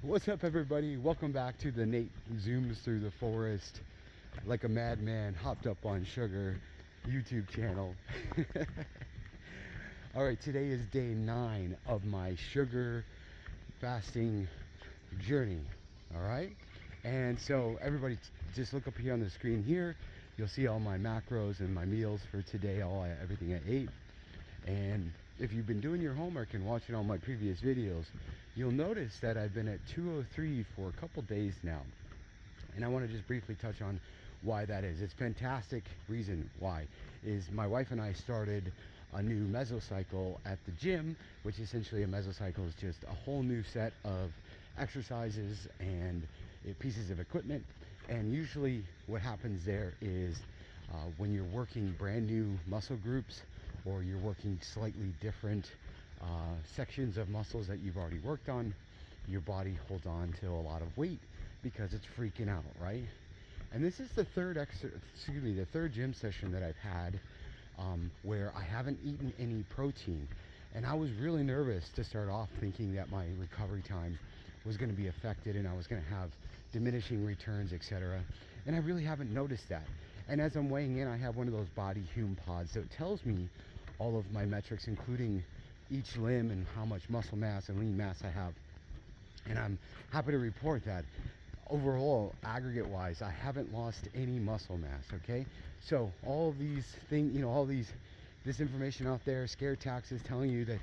What's up, everybody? Welcome back to the Nate Zooms Through the Forest Like a Madman Hopped Up on Sugar YouTube channel. All right, today is day 9 of my sugar fasting journey. All right, and so everybody, just look up here on the screen here. You'll see all my macros and my meals for today, everything I ate. And if you've been doing your homework and watching all my previous videos, you'll notice that I've been at 203 for a couple days now. And I want to just briefly touch on why that is. It's fantastic. Reason why is my wife and I started a new mesocycle at the gym, which essentially a mesocycle is just a whole new set of exercises and pieces of equipment. And usually what happens there is when you're working brand new muscle groups, or you're working slightly different sections of muscles that you've already worked on, your body holds on to a lot of weight because it's freaking out, right? And this is the third gym session that I've had where I haven't eaten any protein. And I was really nervous to start off, thinking that my recovery time was going to be affected and I was going to have diminishing returns, etc. And I really haven't noticed that. And as I'm weighing in, I have one of those body Hume pods that tells me all of my metrics, including each limb and how much muscle mass and lean mass I have. And I'm happy to report that overall, aggregate wise, I haven't lost any muscle mass. Okay, so all of these things, this information out there, scare taxes telling you that,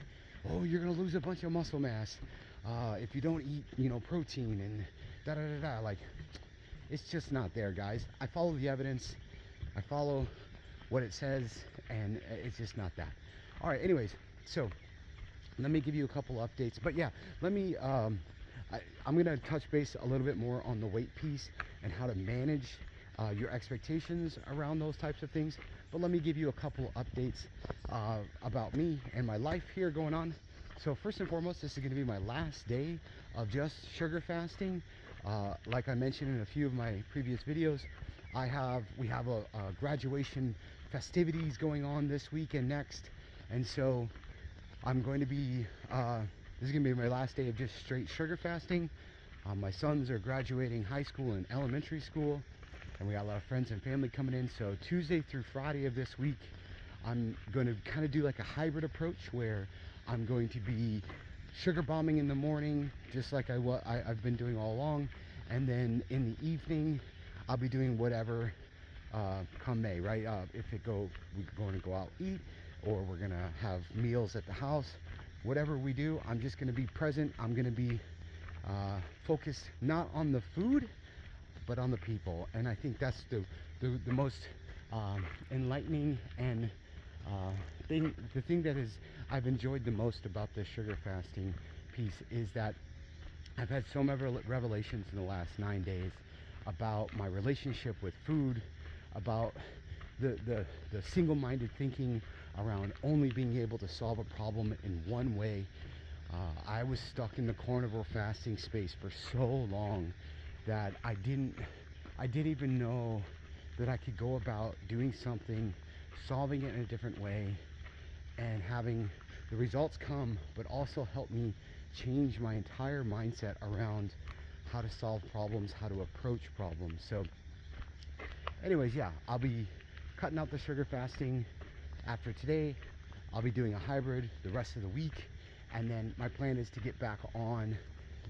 oh, you're gonna lose a bunch of muscle mass if you don't eat, protein and da da da da. Like, it's just not there, guys. I follow the evidence, I follow what it says, and it's just not that. All right, anyways, so let me give you a couple updates. But yeah, let me I'm gonna touch base a little bit more on the weight piece and how to manage your expectations around those types of things. But let me give you a couple updates about me and my life here going on. So first and foremost, this is going to be my last day of just sugar fasting. Like I mentioned in a few of my previous videos, we have a graduation festivities going on this week and next, and so I'm going to be this is going to be my last day of just straight sugar fasting. My sons are graduating high school and elementary school, and we got a lot of friends and family coming in. So Tuesday through Friday of this week, I'm going to kind of do like a hybrid approach where I'm going to be sugar bombing in the morning, just like I've been doing all along, and then in the evening I'll be doing whatever come May, right? If we're going to go out eat, or we're gonna have meals at the house, whatever we do, I'm just gonna be present. I'm gonna be focused not on the food, but on the people. And I think that's the most enlightening and the thing that I've enjoyed the most about this sugar fasting piece is that I've had so many revelations in the last 9 days about my relationship with food, about the single-minded thinking around only being able to solve a problem in one way. I was stuck in the carnivore fasting space for so long that I didn't even know that I could go about doing something, solving it in a different way, and having the results come, but also help me change my entire mindset around how to solve problems, how to approach problems. So anyways, yeah, I'll be cutting out the sugar fasting after today. I'll be doing a hybrid the rest of the week, and then my plan is to get back on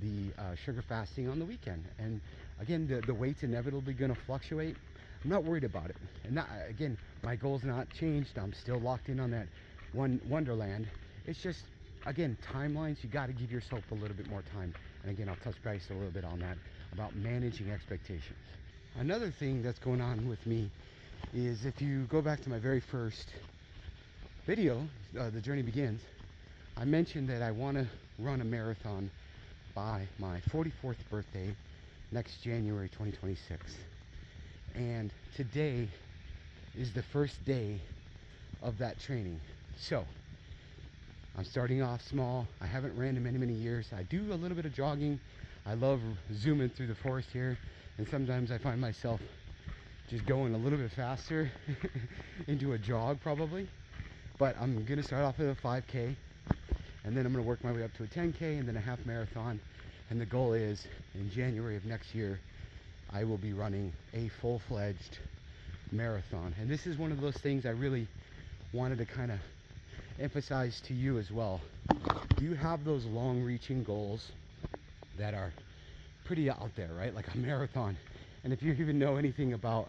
the sugar fasting on the weekend. And again, the weight's inevitably going to fluctuate. I'm not worried about it. And that, again, my goal's not changed. I'm still locked in on that one wonderland. It's just, again, timelines. You got to give yourself a little bit more time. And again, I'll touch base a little bit on that, about managing expectations. Another thing that's going on with me is, if you go back to my very first video, The Journey Begins, I mentioned that I want to run a marathon by my 44th birthday next January 2026. And today is the first day of that training. So I'm starting off small. I haven't ran in many years. I do a little bit of jogging. I love zooming through the forest here, and sometimes I find myself just going a little bit faster into a jog probably. But I'm gonna start off with a 5K, and then I'm gonna work my way up to a 10K and then a half marathon. And the goal is in January of next year, I will be running a full-fledged marathon. And this is one of those things I really wanted to kind of emphasize to you as well. Do you have those long-reaching goals that are pretty out there, right? Like a marathon. And if you even know anything about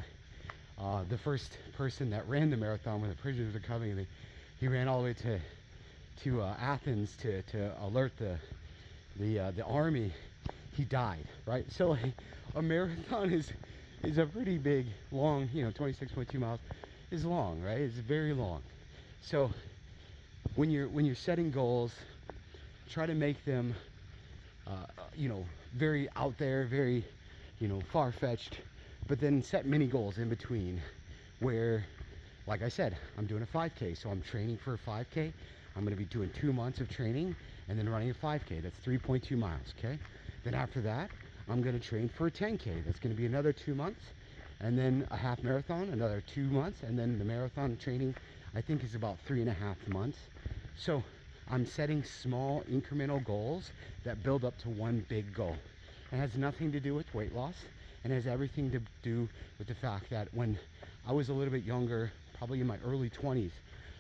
the first person that ran the marathon when the prisoners were coming, he ran all the way to Athens to alert the army. He died, right? So a marathon is a pretty big, long, 26.2 miles is long, right? It's very long. So when you're setting goals, try to make them very out there, very far-fetched, but then set mini goals in between where, like I said, I'm doing a 5K, so I'm training for a 5K. I'm going to be doing 2 months of training and then running a 5K. That's 3.2 miles, okay? Then after that, I'm going to train for a 10K. That's going to be another 2 months, and then a half marathon, another 2 months, and then the marathon training, I think, is about 3.5 months. So I'm setting small incremental goals that build up to one big goal. It has nothing to do with weight loss, and has everything to do with the fact that when I was a little bit younger, probably in my early 20s,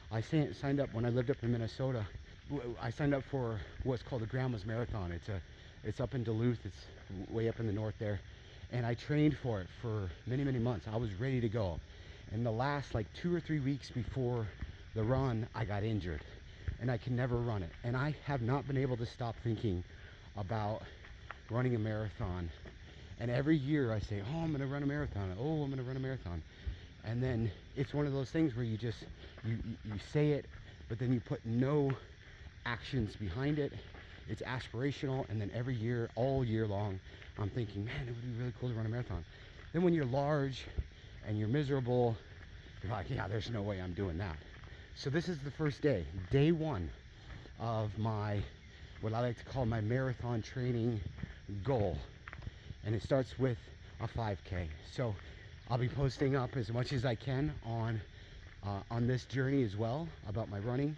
I signed up when I lived up in Minnesota. I signed up for what's called the Grandma's Marathon. It's up in Duluth. It's way up in the north there, and I trained for it for many months. I was ready to go, and the last like 2 or 3 weeks before the run, I got injured, and I can never run it. And I have not been able to stop thinking about running a marathon. And every year I say, oh, I'm going to run a marathon. Oh, I'm going to run a marathon. And then it's one of those things where you just, you say it, but then you put no actions behind it. It's aspirational. And then every year, all year long, I'm thinking, man, it would be really cool to run a marathon. Then when you're large and you're miserable, you're like, yeah, there's no way I'm doing that. So this is the first day, day one of my, what I like to call my marathon training goal. And it starts with a 5K. So I'll be posting up as much as I can on this journey as well about my running.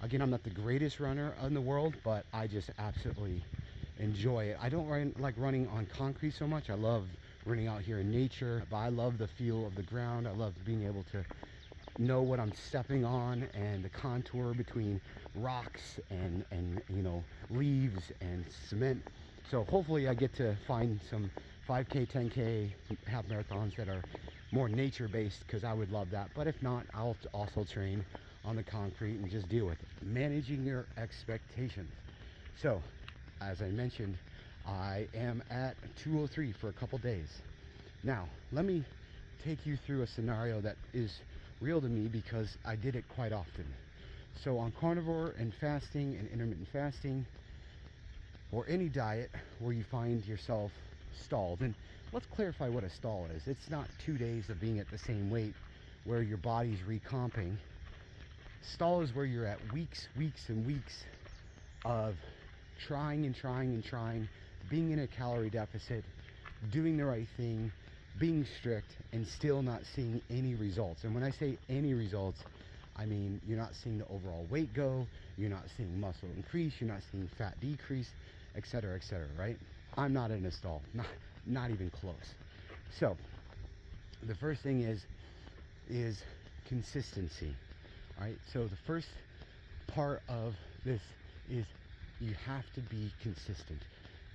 Again, I'm not the greatest runner in the world, but I just absolutely enjoy it. I don't like running on concrete so much. I love running out here in nature, but I love the feel of the ground. I love being able to know what I'm stepping on and the contour between rocks and leaves and cement. So hopefully I get to find some 5K, 10K, half marathons that are more nature-based, because I would love that. But if not, I'll also train on the concrete and just deal with it. Managing your expectations. So, as I mentioned, I am at 203 for a couple days. Now, let me take you through a scenario that is real to me because I did it quite often. So on carnivore and fasting and intermittent fasting, or any diet where you find yourself stalled. And let's clarify what a stall is. It's not 2 days of being at the same weight where your body's recomping. Stall is where you're at weeks and weeks of trying, being in a calorie deficit, doing the right thing, being strict, and still not seeing any results. And when I say any results, I mean you're not seeing the overall weight go, you're not seeing muscle increase, you're not seeing fat decrease, etc., right? I'm not in a stall, not even close. So the first thing is consistency. All right, so the first part of this is you have to be consistent.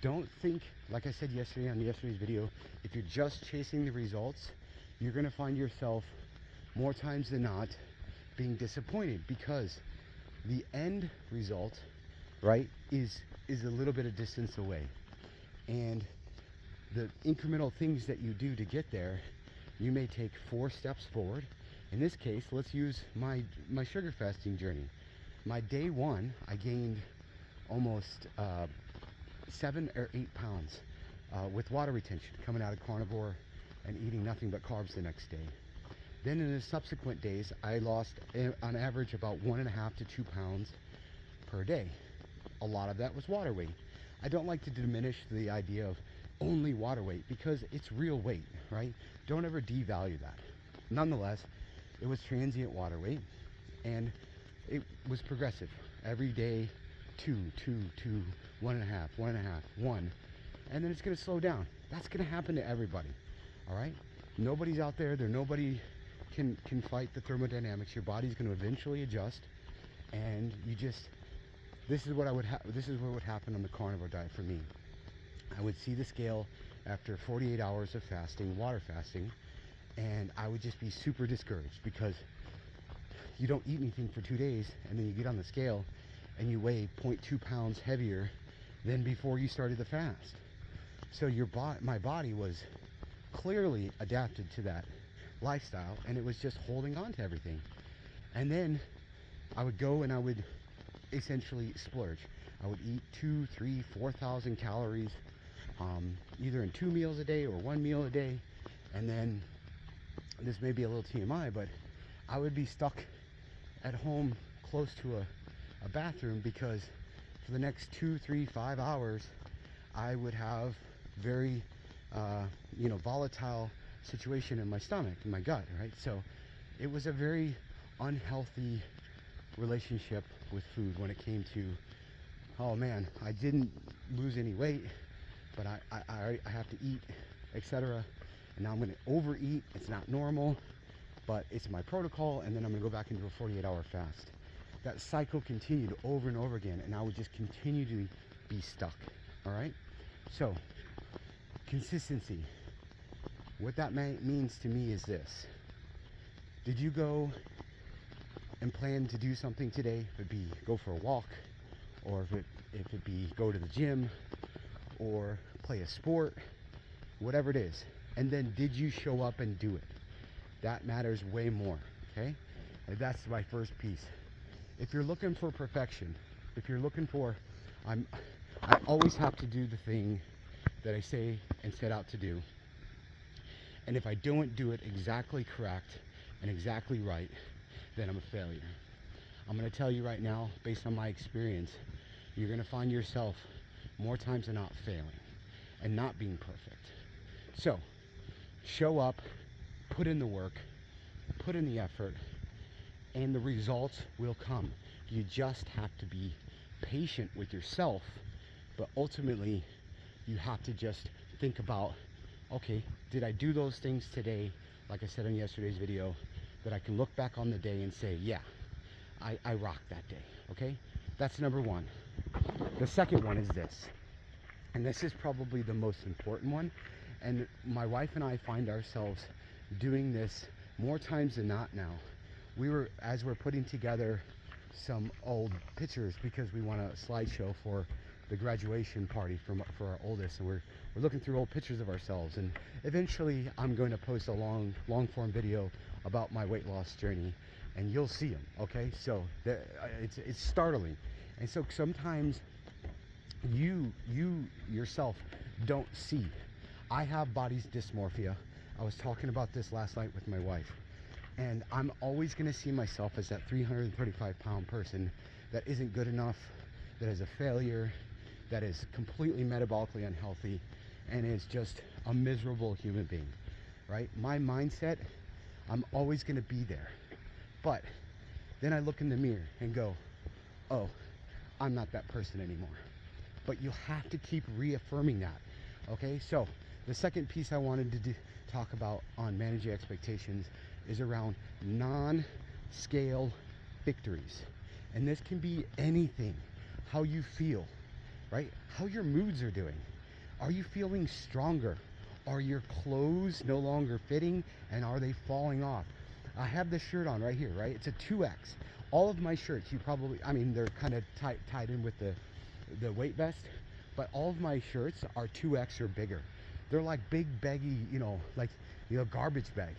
Don't think, like I said yesterday on yesterday's video, if you're just chasing the results, you're going to find yourself more times than not being disappointed, because the end result, right, is a little bit of distance away, and the incremental things that you do to get there, you may take 4 steps forward. In this case, let's use my sugar fasting journey. My day one, I gained almost 7 or 8 pounds with water retention coming out of carnivore and eating nothing but carbs the next day. Then in the subsequent days, I lost on average about 1.5 to 2 pounds per day. A lot of that was water weight. I don't like to diminish the idea of only water weight, because it's real weight, right? Don't ever devalue that. Nonetheless, it was transient water weight, and it was progressive. Every day, 2, one and a half, one and a half, one, and then it's going to slow down. That's going to happen to everybody. All right? Nobody's out there. Nobody can fight the thermodynamics. Your body's going to eventually adjust, and you just, this is what would happen on the carnivore diet for me. I would see the scale after 48 hours of fasting, water fasting, and I would just be super discouraged because you don't eat anything for 2 days, and then you get on the scale and you weigh 0.2 pounds heavier than before you started the fast. So my body was clearly adapted to that lifestyle, and it was just holding on to everything. And then I would go and I would essentially splurge. I would eat 2, 3, 4,000 calories, either in 2 meals a day or 1 meal a day. And then, this may be a little TMI, but I would be stuck at home close to a bathroom because for the next 2, 3, 5 hours, I would have very, volatile situation in my stomach, in my gut, right? So it was a very unhealthy relationship with food when it came to, oh man, I didn't lose any weight, but I have to eat, etc. And now I'm going to overeat. It's not normal, but it's my protocol, and then I'm going to go back into a 48-hour fast. That cycle continued over and over again, and I would just continue to be stuck. All right? So, consistency. What that means to me is this. Did you go and plan to do something today? If it be go for a walk, or if it be go to the gym, or play a sport, whatever it is. And then did you show up and do it? That matters way more, okay? And that's my first piece. If you're looking for perfection, if you're looking for, I always have to do the thing that I say and set out to do. And if I don't do it exactly correct and exactly right, then I'm a failure. I'm going to tell you right now, based on my experience, you're going to find yourself more times than not failing and not being perfect. So, show up, put in the work, put in the effort, and the results will come. You just have to be patient with yourself, but ultimately you have to just think about, okay, did I do those things today, like I said in yesterday's video, that I can look back on the day and say, yeah, I rocked that day, okay? That's number one. The second one is this, and this is probably the most important one, and my wife and I find ourselves doing this more times than not now. As we're putting together some old pictures because we want a slideshow for the graduation party for our oldest, and we're looking through old pictures of ourselves, and eventually I'm going to post a long form video about my weight loss journey, and you'll see them, okay? So it's startling. And so sometimes you yourself don't see. I have body dysmorphia. I was talking about this last night with my wife, and I'm always going to see myself as that 335-pound person that isn't good enough, that is a failure, that is completely metabolically unhealthy, and is just a miserable human being, right? My mindset, I'm always going to be there. But then I look in the mirror and go, oh, I'm not that person anymore. But you have to keep reaffirming that, okay? So the second piece I wanted to talk about on managing expectations is around non-scale victories. And this can be anything, how you feel, right? How your moods are doing. Are you feeling stronger? Are your clothes no longer fitting, and are they falling off? I have this shirt on right here, right? It's a 2X. All of my shirts, they're kind of tied in with the weight vest, but all of my shirts are 2X or bigger. They're like big baggy, garbage bag.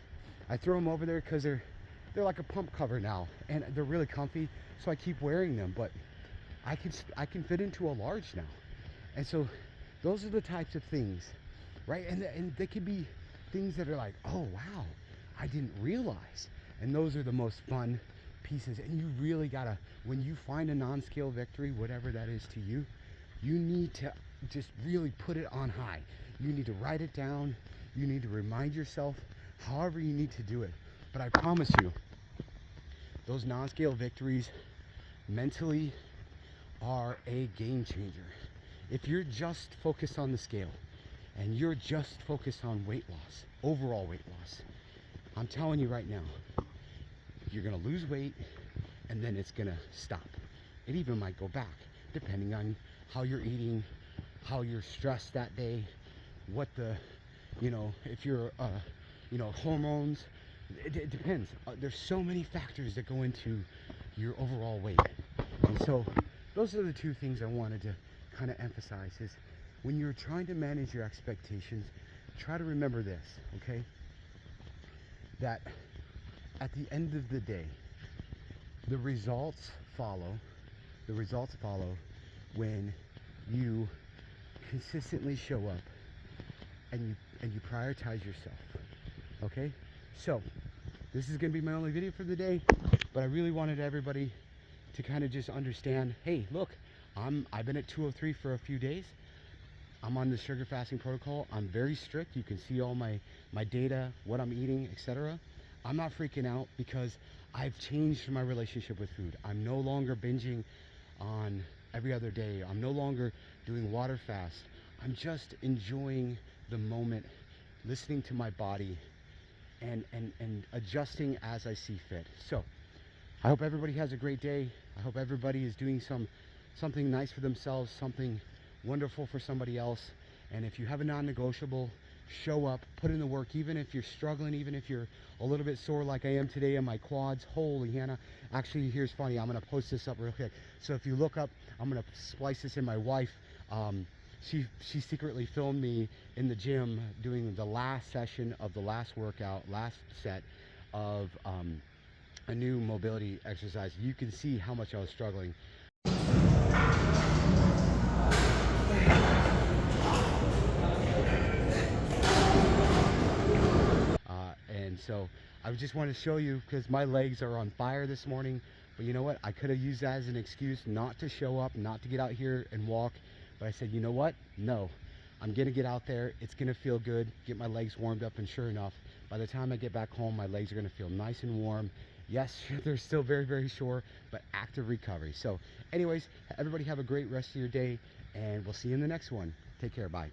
I throw them over there because they're like a pump cover now, and they're really comfy, so I keep wearing them, but I can fit into a large now. And so those are the types of things, right? And they could be things that are like, oh wow, I didn't realize. And those are the most fun pieces. And you really gotta, when you find a non-scale victory, whatever that is to you, you need to just really put it on high. You need to write it down. You need to remind yourself, however you need to do it. But I promise you, those non-scale victories mentally are a game changer. if you're just focused on the scale and you're just focused on weight loss, overall weight loss, I'm telling you right now, you're gonna lose weight and then it's gonna stop. It even might go back, depending on how you're eating, how you're stressed that day, what the, if you're, hormones, it depends. There's so many factors that go into your overall weight. And so those are the two things I wanted to kind of emphasize is when you're trying to manage your expectations, try to remember this, okay? That at the end of the day, the results follow. The results follow when you consistently show up and you prioritize yourself. Okay? So, this is going to be my only video for the day, but I really wanted everybody to kind of just understand, hey, look, I've been at 203 for a few days. I'm on the sugar fasting protocol. I'm very strict. You can see all my data, what I'm eating, etc. I'm not freaking out because I've changed my relationship with food. I'm no longer binging on every other day. I'm no longer doing water fast. I'm just enjoying the moment, listening to my body and adjusting as I see fit. So I hope everybody has a great day. I hope everybody is doing something nice for themselves, something wonderful for somebody else. And if you have a non-negotiable, show up, put in the work, even if you're struggling, even if you're a little bit sore like I am today on my quads. Holy Hannah. Actually, here's funny. I'm going to post this up real quick. So if you look up, I'm going to splice this in. My wife, she secretly filmed me in the gym doing the last session of the last workout, last set of a new mobility exercise. You can see how much I was struggling. And so I just wanted to show you because my legs are on fire this morning. But you know what? I could have used that as an excuse not to show up, not to get out here and walk. But I said, you know what? No, I'm going to get out there. It's going to feel good, get my legs warmed up. And sure enough, by the time I get back home, my legs are going to feel nice and warm. Yes, they're still very, very sore, but active recovery. So anyways, everybody have a great rest of your day, and we'll see you in the next one. Take care. Bye.